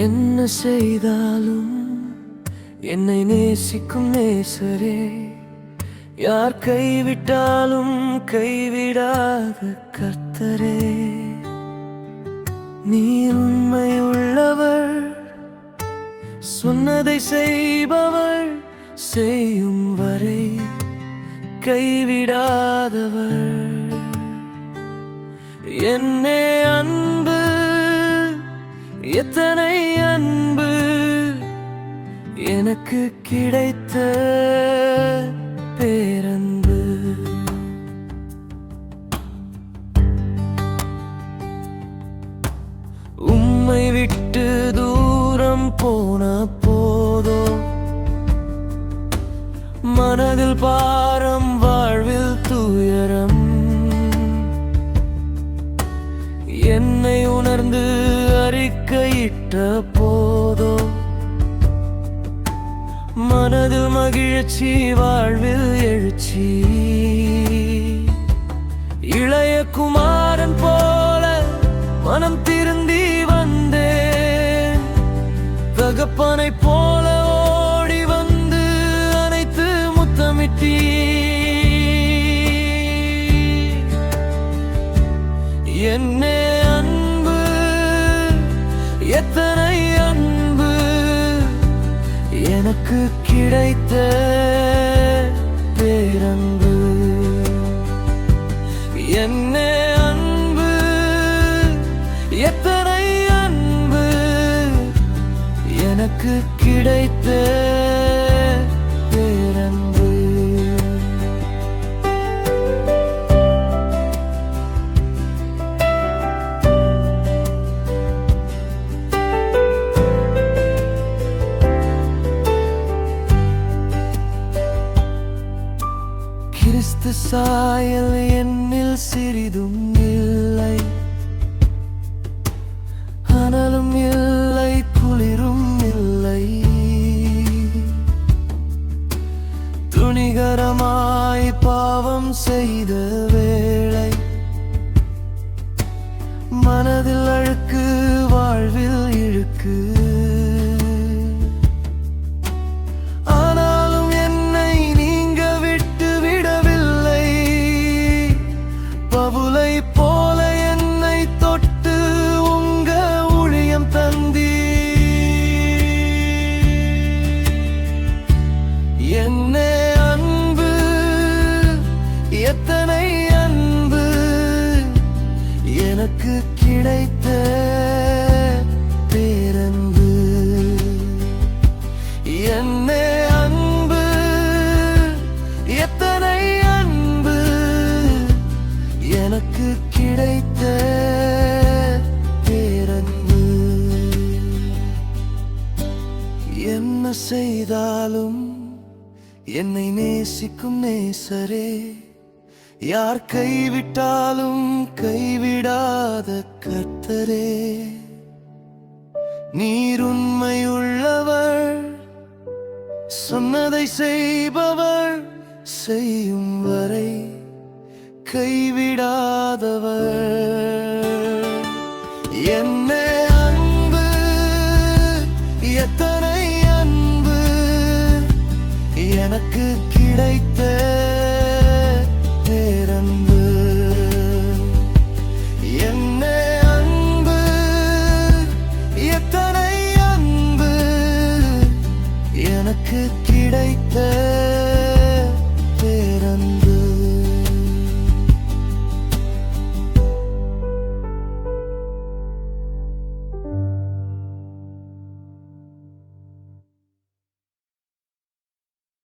என்ன செய்தாலும் என்னை நேசிக்கும் நேசரே, யார் கைவிட்டாலும் கைவிடாத கர்த்தரே, நீர் உண்மை உள்ளவர், சொன்னதை செய்பவர், செய்யும் வரை கைவிடாதவர். என்னே அன்பு, எத்தனை அன்பு எனக்கு கிடைத்த பேரன்பு. உம்மை விட்டு தூரம் போன போதோ, மனதில் பாரம் வாழ்வில் துயரம், என்னை உணர்ந்து அறிக்கையிட்ட போதோ, மனதில் மகிழ்ச்சி வாழ்வில் எழுச்சி. இளைய குமாரன் போல மனம் திருந்தி வந்தேன், தகப்பனை போல ஓடி வந்து அனைத்து முத்தமிட்டி. என்னே அன்பு, எத்தனை அன்பு எனக்கு கிடைத்த பேரன்பு. என்னே அன்பு, எத்தனை அன்பு எனக்கு கிடைத்த பேரன்பு. கிறிஸ்து சாயல் என்னில் சிறிதும் இல்லை, அனலும் இல்லை குளிரும் இல்லை, துணிகரமாய் பாவம் செய்த வேளை, மனதில் அழுக்கு வாழ்வில் இழுக்கு, போல என்னை தொட்டு உங்க ஊழியம் தந்தி. என்னே அன்பு, எத்தனை அன்பு எனக்கு கிடைத்த பேரன்பு. என்னே அன்பு, எத்தனை அன்பு எனக்கு கிடைத்த பேரன்பு. என்ன செய்தாலும் என்னை நேசிக்கும் நேசரே, யார் கைவிட்டாலும் கைவிடாத கர்த்தரே, நீர் உண்மை உள்ளவர், சொன்னதை செய்பவர், செய்யும் வரை கைவிடாதவர். என்னே அன்பு, எத்தனை அன்பு எனக்கு கிடைத்த பேரன்பு. என்னே அன்பு, எத்தனை அன்பு எனக்கு கிடைத்த